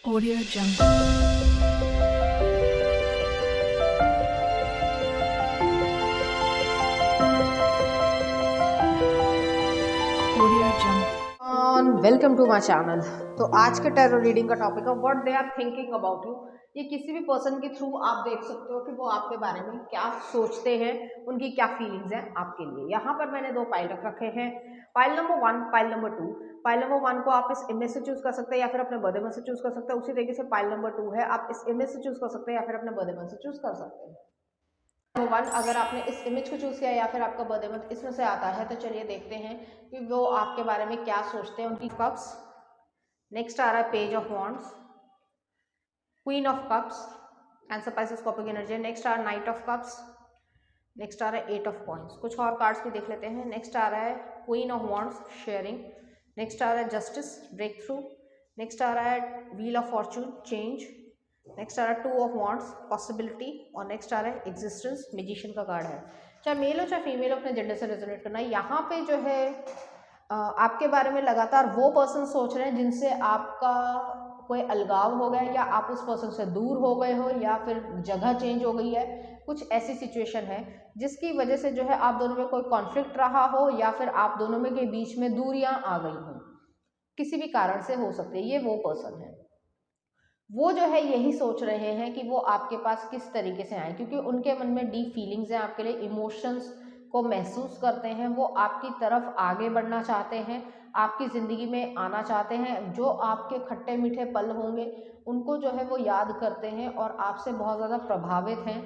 Audio Jungle. Audio Jungle. Welcome to my channel. तो आज के टैरो रीडिंग का टॉपिक है what they are thinking about you. ये किसी भी पर्सन के थ्रू आप देख सकते हो कि वो आपके बारे में क्या सोचते हैं, उनकी क्या फीलिंग्स हैं आपके लिए। यहाँ पर मैंने दो पाइल रख रखे हैं, pile number 1, pile number 2। Pile number 1 को आप इस इमेज से चूज कर सकते हैं या फिर अपने बर्थडे में से चूज कर सकते हैं। उसी तरीके से पाइल नंबर 2 है, आप इस इमेज से चूज कर सकते हैं या फिर अपने बर्थडे में से चूज कर सकते हैं। नंबर 1, अगर आपने इस इमेज को चूज किया या फिर आपका बर्थडे मंथ इसमें से आता है, तो चलिए देखते हैं कि वो आपके बारे में क्या सोचते हैं, उनकी कप्स। नेक्स्ट आ रहा है page of wands, queen of cups, cancer Pisces Scorpio की एनर्जी। नेक्स्ट आ रहा है नाइट ऑफ कप्स, नेक्स्ट आ रहा है 8 ऑफ कॉइंस। कुछ और कार्ड्स भी देख लेते हैं। नेक्स्ट आ रहा है queen of wands, sharing. Next आ रहा है जस्टिस, ब्रेक थ्रू। नेक्स्ट आ रहा है wheel of fortune, change. Next आ रहा है 2 ऑफ वॉन्ड्स, पॉसिबिलिटी। और नेक्स्ट आ रहा है एग्जिस्टेंस, मैजिशियन का कार्ड है। चाहे मेल हो चाहे फीमेल हो, अपने जेंडर से रेजोनेट करना है। यहाँ पे जो है आपके बारे में लगातार वो पर्सन सोच रहे हैं जिनसे आपका कोई अलगाव हो गया, या आप उस पर्सन से दूर हो गए हो, या फिर जगह चेंज हो गई है। कुछ ऐसी सिचुएशन है जिसकी वजह से जो है आप दोनों में कोई कॉन्फ्लिक्ट रहा हो, या फिर आप दोनों में के बीच में दूरियां आ गई हो, किसी भी कारण से हो सकती है। ये वो पर्सन है, वो जो है यही सोच रहे हैं कि वो आपके पास किस तरीके से आए, क्योंकि उनके मन में डीप फीलिंग्स हैं आपके लिए, इमोशंस को महसूस करते हैं। वो आपकी तरफ आगे बढ़ना चाहते हैं, आपकी ज़िंदगी में आना चाहते हैं। जो आपके खट्टे मीठे पल होंगे उनको जो है वो याद करते हैं और आपसे बहुत ज़्यादा प्रभावित हैं।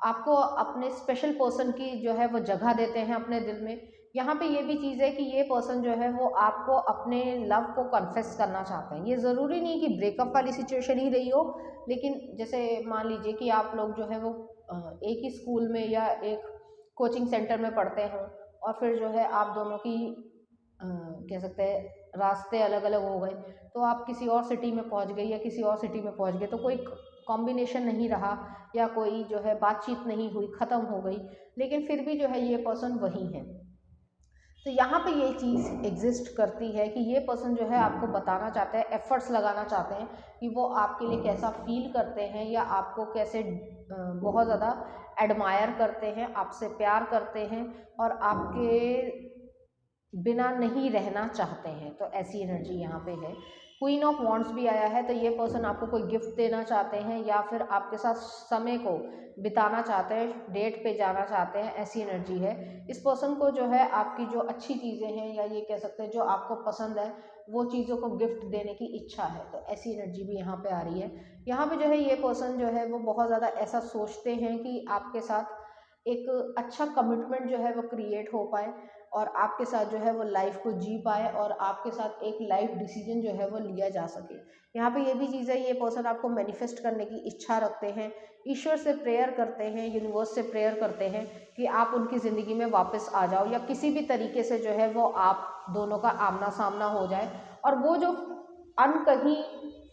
आपको अपने स्पेशल पर्सन की जो है वो जगह देते हैं अपने दिल में। यहाँ पे ये भी चीज़ है कि ये पर्सन जो है वो आपको अपने लव को कन्फेस करना चाहते हैं। ये ज़रूरी नहीं कि ब्रेकअप वाली सिचुएशन ही रही हो, लेकिन जैसे मान लीजिए कि आप लोग जो है वो एक ही स्कूल में या एक कोचिंग सेंटर में पढ़ते हों, और फिर जो है आप दोनों की कह सकते हैं रास्ते अलग अलग हो गए, तो आप किसी और सिटी में पहुंच गए या किसी और सिटी में पहुंच गए, तो कोई कॉम्बिनेशन नहीं रहा या कोई जो है बातचीत नहीं हुई, ख़त्म हो गई, लेकिन फिर भी जो है ये पर्सन वही है। तो यहाँ पे ये चीज़ एग्जिस्ट करती है कि ये पर्सन जो है आपको बताना चाहते हैं, एफर्ट्स लगाना चाहते हैं कि वो आपके लिए कैसा फील करते हैं, या आपको कैसे बहुत ज़्यादा एडमायर करते हैं, आपसे प्यार करते हैं और आपके बिना नहीं रहना चाहते हैं। तो ऐसी एनर्जी यहाँ पे है। क्वीन ऑफ वॉन्ड्स भी आया है, तो ये पर्सन आपको कोई गिफ्ट देना चाहते हैं या फिर आपके साथ समय को बिताना चाहते हैं, डेट पे जाना चाहते हैं, ऐसी एनर्जी है। इस पर्सन को जो है आपकी जो अच्छी चीज़ें हैं, या ये कह सकते हैं जो आपको पसंद है, वो चीज़ों को गिफ्ट देने की इच्छा है। तो ऐसी एनर्जी भी यहाँ पे आ रही है। यहाँ पे जो है ये पर्सन जो है वो बहुत ज़्यादा ऐसा सोचते हैं कि आपके साथ एक अच्छा कमिटमेंट जो है वो क्रिएट हो पाए, और आपके साथ जो है वो लाइफ को जी पाए, और आपके साथ एक लाइफ डिसीजन जो है वो लिया जा सके। यहाँ पे ये भी चीज़ है, ये पर्सन आपको मैनिफेस्ट करने की इच्छा रखते हैं, ईश्वर से प्रेयर करते हैं, यूनिवर्स से प्रेयर करते हैं कि आप उनकी ज़िंदगी में वापस आ जाओ, या किसी भी तरीके से जो है वो आप दोनों का आमना सामना हो जाए, और वो जो अनकही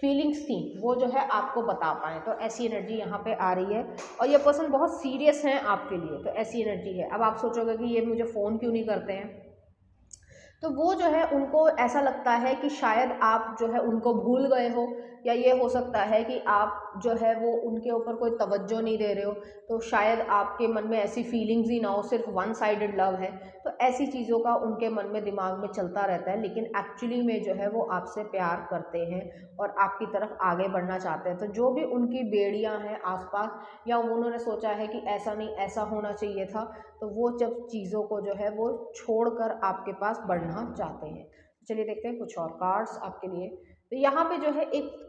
फीलिंग्स थी वो जो है आपको बता पाएँ। तो ऐसी एनर्जी यहाँ पे आ रही है, और ये पर्सन बहुत सीरियस हैं आपके लिए। तो ऐसी एनर्जी है। अब आप सोचोगे कि ये मुझे फ़ोन क्यों नहीं करते हैं, तो वो जो है उनको ऐसा लगता है कि शायद आप जो है उनको भूल गए हो, या ये हो सकता है कि आप जो है वो उनके ऊपर कोई तवज्जो नहीं दे रहे हो, तो शायद आपके मन में ऐसी फीलिंग्स ही ना हो, सिर्फ वन साइडेड लव है। तो ऐसी चीज़ों का उनके मन में दिमाग में चलता रहता है, लेकिन एक्चुअली में जो है वो आपसे प्यार करते हैं और आपकी तरफ आगे बढ़ना चाहते हैं। तो जो भी उनकी बेड़ियाँ हैं आसपास, या उन्होंने सोचा है कि ऐसा नहीं ऐसा होना चाहिए था, तो वो जब चीज़ों को जो है वो छोड़कर आपके पास बढ़ना चाहते हैं। चलिए देखते हैं कुछ और कार्ड्स आपके लिए। तो यहाँ पे जो है एक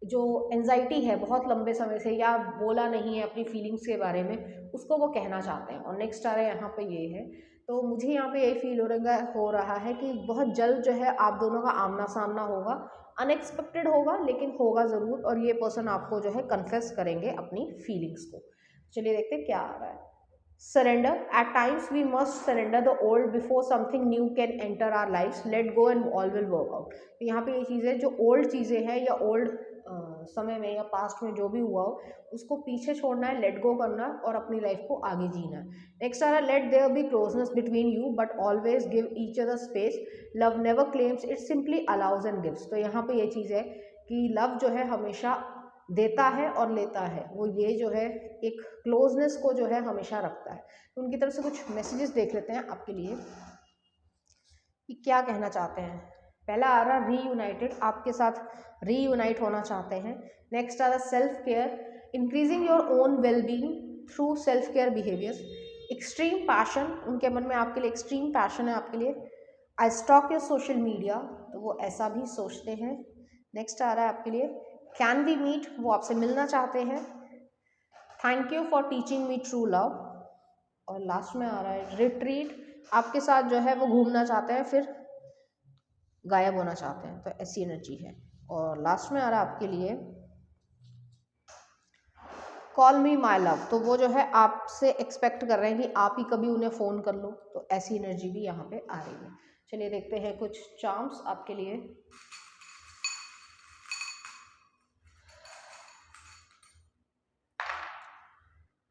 जो एंजाइटी है बहुत लंबे समय से, या बोला नहीं है अपनी फीलिंग्स के बारे में, उसको वो कहना चाहते हैं। और नेक्स्ट आ रहा है यहाँ पे ये है। तो मुझे यहाँ पे यही फील हो रहा है कि बहुत जल्द जो है आप दोनों का आमना सामना होगा। अनएक्सपेक्टेड होगा, लेकिन होगा ज़रूर, और ये पर्सन आपको जो है कन्फेस करेंगे अपनी फीलिंग्स को। चलिए देखते हैं क्या आ रहा है। Surrender. At times, we must surrender the old before something new can enter our lives. Let go and all will work out. तो यहाँ पे ये चीज़ें, जो ओल्ड चीज़ें हैं या ओल्ड समय में या पास्ट में जो भी हुआ हो, उसको पीछे छोड़ना है, लेट गो करना है, और अपनी लाइफ को आगे जीना है। नेक्स्ट आ रहा है let there be closeness between you but always give each other space. Love never claims, it simply allows and gives. तो यहाँ पे ये चीज़ है कि लव जो है हमेशा देता है और लेता है, वो ये जो है एक क्लोजनेस को जो है हमेशा रखता है। तो उनकी तरफ से कुछ मैसेजेस देख लेते हैं आपके लिए कि क्या कहना चाहते हैं। पहला आ रहा रीयूनाइटेड, आपके साथ रीयूनाइट होना चाहते हैं। नेक्स्ट आ रहा self care, increasing your own wellbeing through self care behaviours. Extreme passion, उनके मन में आपके लिए एक्सट्रीम पैशन है आपके लिए। आई स्टॉक योर सोशल मीडिया, तो वो ऐसा भी सोचते हैं। नेक्स्ट आ रहा है आपके लिए कैन वी मीट, वो आपसे मिलना चाहते हैं। Thank you for teaching me true love. और लास्ट में आ रहा है रिट्रीट, आपके साथ जो है वो घूमना चाहते हैं फिर गायब होना चाहते हैं, तो ऐसी एनर्जी है। और लास्ट में आ रहा है आपके लिए कॉल मी माई लव, तो वो जो है आपसे एक्सपेक्ट कर रहे हैं कि आप ही कभी उन्हें फ़ोन कर लो, तो ऐसी एनर्जी भी यहाँ पे आ रही है। चलिए देखते हैं कुछ चार्म्स आपके लिए।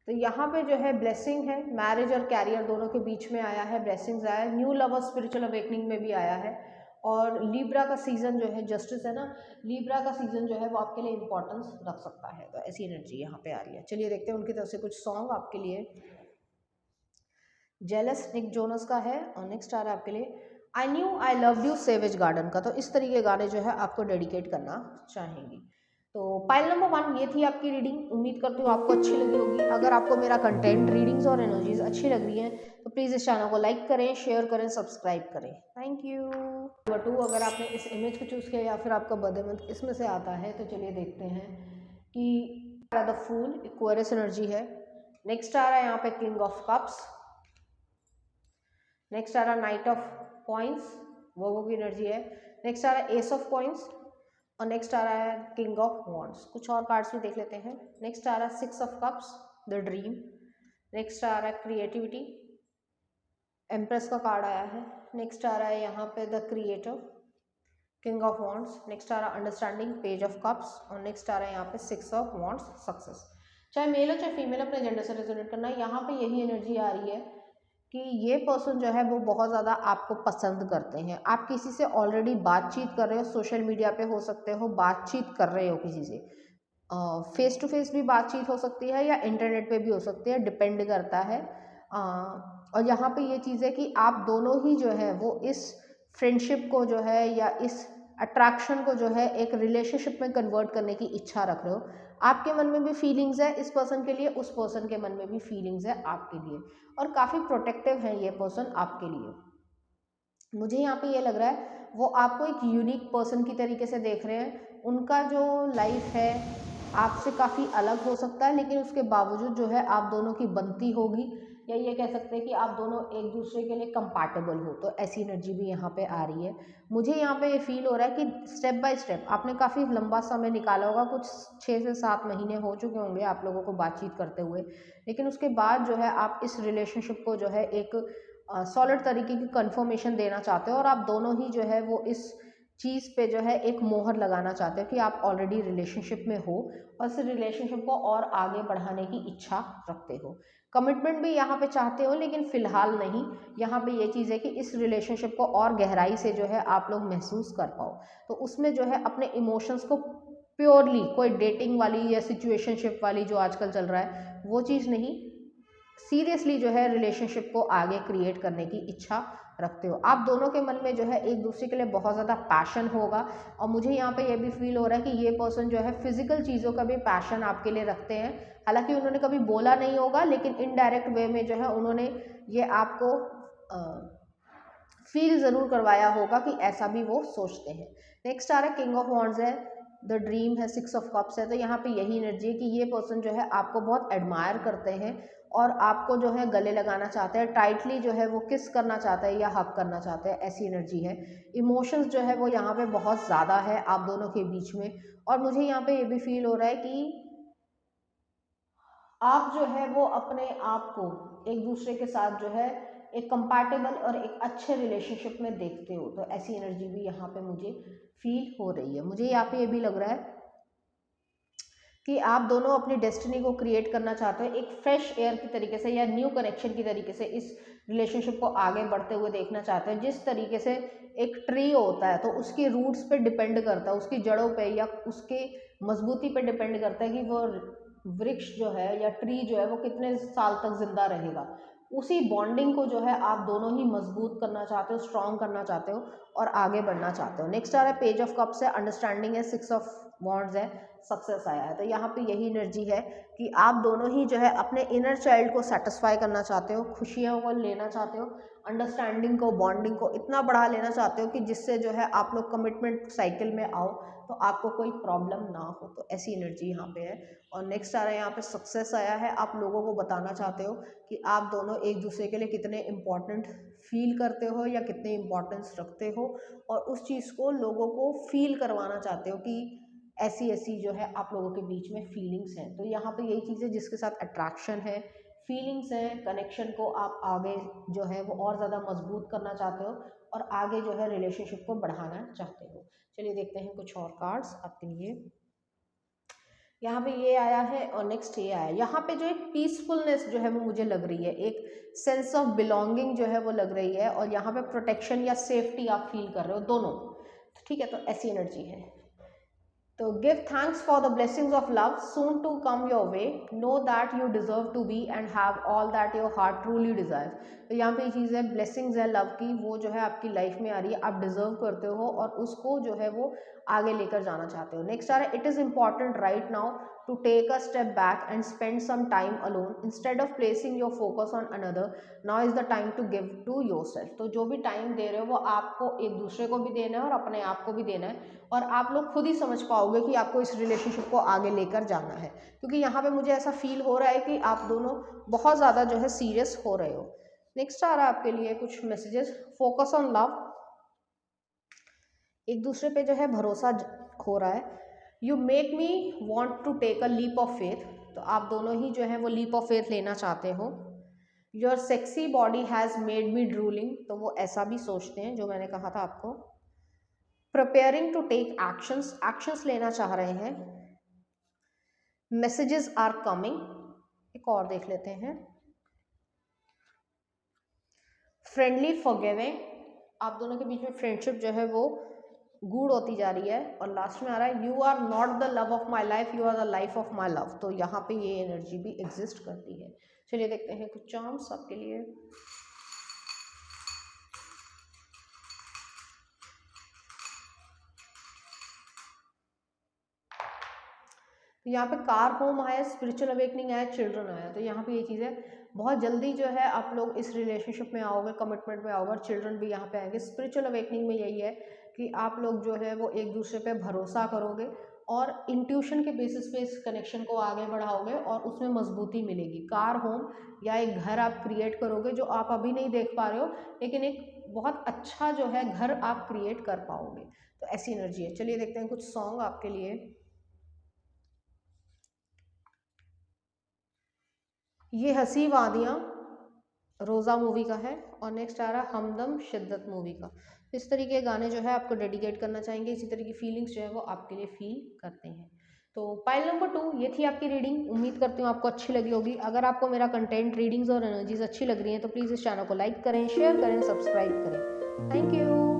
तो यहाँ पे जो है ब्लेसिंग है, मैरिज और कैरियर दोनों के बीच में आया है, ब्लेसिंग्स आया है। न्यू लव और स्पिरिचुअल अवेकनिंग में भी आया है। और लीब्रा का सीज़न जो है, जस्टिस है ना, लीब्रा का सीज़न जो है वो आपके लिए इंपॉर्टेंस रख सकता है, तो ऐसी एनर्जी यहाँ पे आ रही है। चलिए देखते हैं उनकी तरफ से कुछ सॉन्ग आपके लिए। जेलस निक जोनस का है। और नेक्स्ट आ रहा है आपके लिए I knew I love you Savage Garden का, तो इस तरीके के गाने जो है आपको डेडिकेट करना चाहेंगी। तो पाइल नंबर 1 ये थी आपकी रीडिंग। उम्मीद करती हूँ आपको अच्छी लगी होगी। अगर आपको मेरा कंटेंट, रीडिंग्स और एनर्जीज अच्छी लग रही हैं तो प्लीज़ इस चैनल को लाइक करें, शेयर करें, सब्सक्राइब करें। Thank you. नंबर 2, अगर आपने इस इमेज को चूज़ किया या फिर आपका बर्थडे मंथ इसमें से आता है, तो चलिए देखते हैं कि द फूल एक्वेरियस एनर्जी है। नेक्स्ट आ रहा है यहाँ पे किंग ऑफ कप्स। नेक्स्ट आ रहा है नाइट ऑफ कॉइंस, वो की एनर्जी है। नेक्स्ट आ रहा है एस ऑफ कॉइंस। और नेक्स्ट आ रहा है किंग ऑफ वॉन्ड्स। कुछ और कार्ड्स भी देख लेते हैं। नेक्स्ट आ रहा है 6 of cups, the dream. Next आ रहा है क्रिएटिविटी, एम्प्रेस का कार्ड आया है। नेक्स्ट आ रहा है यहाँ पे the creator, king of wands. Next आ रहा है अंडरस्टैंडिंग, पेज ऑफ कप्स। और नेक्स्ट आ रहा है यहाँ पे 6 ऑफ वॉन्ड्स, सक्सेस। चाहे मेल हो चाहे फीमेल, अपने जेंडर से रेजोनेट करना है। यहाँ पे यही एनर्जी आ रही है कि ये पर्सन जो है वो बहुत ज़्यादा आपको पसंद करते हैं। आप किसी से ऑलरेडी बातचीत कर रहे हो, सोशल मीडिया पे हो सकते हो, बातचीत कर रहे हो किसी से, फेस टू फेस भी बातचीत हो सकती है या इंटरनेट पे भी हो सकती है, डिपेंड करता है। और यहाँ पे ये चीज़ है कि आप दोनों ही जो है वो इस फ्रेंडशिप को जो है या इस अट्रैक्शन को जो है एक रिलेशनशिप में कन्वर्ट करने की इच्छा रख रहे हो। आपके मन में भी फीलिंग्स है इस पर्सन के लिए, उस पर्सन के मन में भी फीलिंग्स है आपके लिए, और काफ़ी प्रोटेक्टिव है ये पर्सन आपके लिए। मुझे यहाँ पे ये लग रहा है वो आपको एक यूनिक पर्सन की तरीके से देख रहे हैं। उनका जो लाइफ है आपसे काफ़ी अलग हो सकता है, लेकिन उसके बावजूद जो है आप दोनों की बनती होगी, या ये कह सकते हैं कि आप दोनों एक दूसरे के लिए कंपैटिबल हो, तो ऐसी एनर्जी भी यहाँ पे आ रही है। मुझे यहाँ पे ये फील हो रहा है कि स्टेप बाय स्टेप आपने काफ़ी लंबा समय निकाला होगा, कुछ 6 से 7 महीने हो चुके होंगे आप लोगों को बातचीत करते हुए, लेकिन उसके बाद जो है आप इस रिलेशनशिप को जो है एक सॉलिड तरीके की कंफर्मेशन देना चाहते हो, और आप दोनों ही जो है वो इस चीज़ पे जो है एक मोहर लगाना चाहते हो कि आप ऑलरेडी रिलेशनशिप में हो और इस रिलेशनशिप को और आगे बढ़ाने की इच्छा रखते हो। कमिटमेंट भी यहाँ पे चाहते हो, लेकिन फ़िलहाल नहीं। यहाँ पे ये चीज़ है कि इस रिलेशनशिप को और गहराई से जो है आप लोग महसूस कर पाओ, तो उसमें जो है अपने इमोशंस को प्योरली, कोई डेटिंग वाली या सिचुएशनशिप वाली जो आजकल चल रहा है वो चीज़ नहीं, सीरियसली जो है रिलेशनशिप को आगे क्रिएट करने की इच्छा रखते हो। आप दोनों के मन में जो है एक दूसरे के लिए बहुत ज़्यादा पैशन होगा, और मुझे यहाँ पे ये भी फील हो रहा है कि ये पर्सन जो है फिजिकल चीज़ों का भी पैशन आपके लिए रखते हैं। हालांकि उन्होंने कभी बोला नहीं होगा, लेकिन इनडायरेक्ट वे में जो है उन्होंने ये आपको फील ज़रूर करवाया होगा कि ऐसा भी वो सोचते हैं। नेक्स्ट आ रहा है किंग ऑफ वॉन्ड्स है, द ड्रीम है, 6 ऑफ कप्स है। तो यहाँ पे यही एनर्जी है कि ये पर्सन जो है आपको बहुत एडमायर करते हैं और आपको जो है गले लगाना चाहते हैं, टाइटली जो है वो किस करना चाहते हैं या हक करना चाहते हैं, ऐसी एनर्जी है। इमोशंस जो है वो यहाँ पे बहुत ज़्यादा है आप दोनों के बीच में, और मुझे यहाँ पे ये भी फील हो रहा है कि आप जो है वो अपने आप को एक दूसरे के साथ जो है एक कंपैटिबल और एक अच्छे रिलेशनशिप में देखते हो, तो ऐसी एनर्जी भी यहाँ पे मुझे फील हो रही है। मुझे यहाँ पे ये भी लग रहा है कि आप दोनों अपनी डेस्टिनी को क्रिएट करना चाहते हो एक फ्रेश एयर की तरीके से या न्यू कनेक्शन की तरीके से इस रिलेशनशिप को आगे बढ़ते हुए देखना चाहते हो। जिस तरीके से एक ट्री होता है तो उसकी रूट्स पे डिपेंड करता है, उसकी जड़ों पे या उसके मजबूती पे डिपेंड करता है कि वो वृक्ष जो है या ट्री जो है वो कितने साल तक जिंदा रहेगा। उसी बॉन्डिंग को जो है आप दोनों ही मजबूत करना चाहते हो, स्ट्रॉन्ग करना चाहते हो और आगे बढ़ना चाहते हो। नेक्स्ट आ रहा है पेज ऑफ कप्स है, अंडरस्टैंडिंग है, 6 ऑफ वॉन्ड्स है, सक्सेस आया है। तो यहाँ पे यही एनर्जी है कि आप दोनों ही जो है अपने इनर चाइल्ड को सेटिस्फाई करना चाहते हो, खुशियों को लेना चाहते हो, अंडरस्टैंडिंग को, बॉन्डिंग को इतना बढ़ा लेना चाहते हो कि जिससे जो है आप लोग कमिटमेंट साइकिल में आओ तो आपको कोई प्रॉब्लम ना हो। तो ऐसी एनर्जी यहाँ पे है। और नेक्स्ट आ रहा है यहाँ पे सक्सेस आया है, आप लोगों को बताना चाहते हो कि आप दोनों एक दूसरे के लिए कितने इम्पोर्टेंट फील करते हो या कितने इम्पोर्टेंस रखते हो और उस चीज़ को लोगों को फील करवाना चाहते हो कि ऐसी ऐसी जो है आप लोगों के बीच में फीलिंग्स हैं। तो यहाँ पे यही चीज़ है जिसके साथ अट्रैक्शन है, फीलिंग्स है, कनेक्शन को आप आगे जो है वो और ज़्यादा मजबूत करना चाहते हो और आगे जो है रिलेशनशिप को बढ़ाना चाहते हो। चलिए देखते हैं कुछ और कार्ड्स आपके लिए। यहाँ पे ये आया है और नेक्स्ट ये आया। यहाँ पे जो एक पीसफुलनेस जो है वो मुझे लग रही है, एक सेंस ऑफ बिलोंगिंग जो है वो लग रही है और यहाँ पे प्रोटेक्शन या सेफ्टी आप फील कर रहे हो दोनों। ठीक है, तो ऐसी एनर्जी है। तो give thanks for the blessings of love soon to come your way, know that you deserve to be and have all that your heart truly desires. तो यहाँ पे ये चीज़ है, ब्लेसिंग्स है लव की, वो जो है आपकी लाइफ में आ रही है, आप डिजर्व करते हो और उसको जो है वो आगे लेकर जाना चाहते हो। नेक्स्ट आ रहा है, it is important right now to take a step back and spend some time alone instead of placing your focus on another. Now is the time to give to yourself. तो जो भी time दे रहे हो वो आपको एक दूसरे को भी देना है और अपने आप को भी देना है और आप लोग खुद ही समझ पाओगे कि आपको इस रिलेशनशिप को आगे लेकर जाना है, क्योंकि यहाँ पे मुझे ऐसा फील हो रहा है कि आप दोनों बहुत ज़्यादा जो है सीरियस हो रहे हो। नेक्स्ट आ रहा है आपके लिए कुछ मैसेजेस, फोकस ऑन लव, एक दूसरे पे जो है भरोसा हो रहा है। You make me want to take a leap of faith, तो आप दोनों ही जो है वो लीप ऑफ फेथ लेना चाहते हो। Your sexy body has made me drooling, तो वो ऐसा भी सोचते हैं जो मैंने कहा था आपको। Preparing to take actions, actions लेना चाह रहे हैं। मैसेजेस आर कमिंग, एक और देख लेते हैं। फ्रेंडली फॉरगिविंग, आप दोनों के बीच में फ्रेंडशिप जो है वो गूढ़ होती जा रही है। और लास्ट में आ रहा है, you are not the love of my life, you are the life of my love. तो यहाँ पे ये एनर्जी भी एग्जिस्ट करती है। चलिए देखते हैं कुछ चार्म्स आपके लिए। तो यहाँ पे कार होम आया, स्पिरिचुअल अवेकनिंग आया, चिल्ड्रन आया। तो यहाँ पे ये चीज़ है, बहुत जल्दी जो है आप लोग इस रिलेशनशिप में आओगे, कमिटमेंट में आओगे और चिल्ड्रन भी यहाँ पे आएंगे। स्पिरिचुअल अवेकनिंग में यही है कि आप लोग जो है वो एक दूसरे पे भरोसा करोगे और इंट्यूशन के बेसिस पे इस कनेक्शन को आगे बढ़ाओगे और उसमें मजबूती मिलेगी। कार होम या एक घर आप क्रिएट करोगे जो आप अभी नहीं देख पा रहे हो, लेकिन एक बहुत अच्छा जो है घर आप क्रिएट कर पाओगे। तो ऐसी एनर्जी है। चलिए देखते हैं कुछ सॉन्ग आपके लिए। ये हंसी वादियाँ रोज़ा मूवी का है और नेक्स्ट आ रहा है हमदम शिद्दत मूवी का। इस तरीके के गाने जो है आपको डेडिकेट करना चाहेंगे, इसी तरह की फीलिंग्स जो है वो आपके लिए फील करते हैं। तो पाइल नंबर 2 ये थी आपकी रीडिंग। उम्मीद करती हूँ आपको अच्छी लगी होगी। अगर आपको मेरा कंटेंट, रीडिंग्स और एनर्जीज अच्छी लग रही हैं तो प्लीज़ इस चैनल को लाइक करें, शेयर करें, सब्सक्राइब करें। Thank you.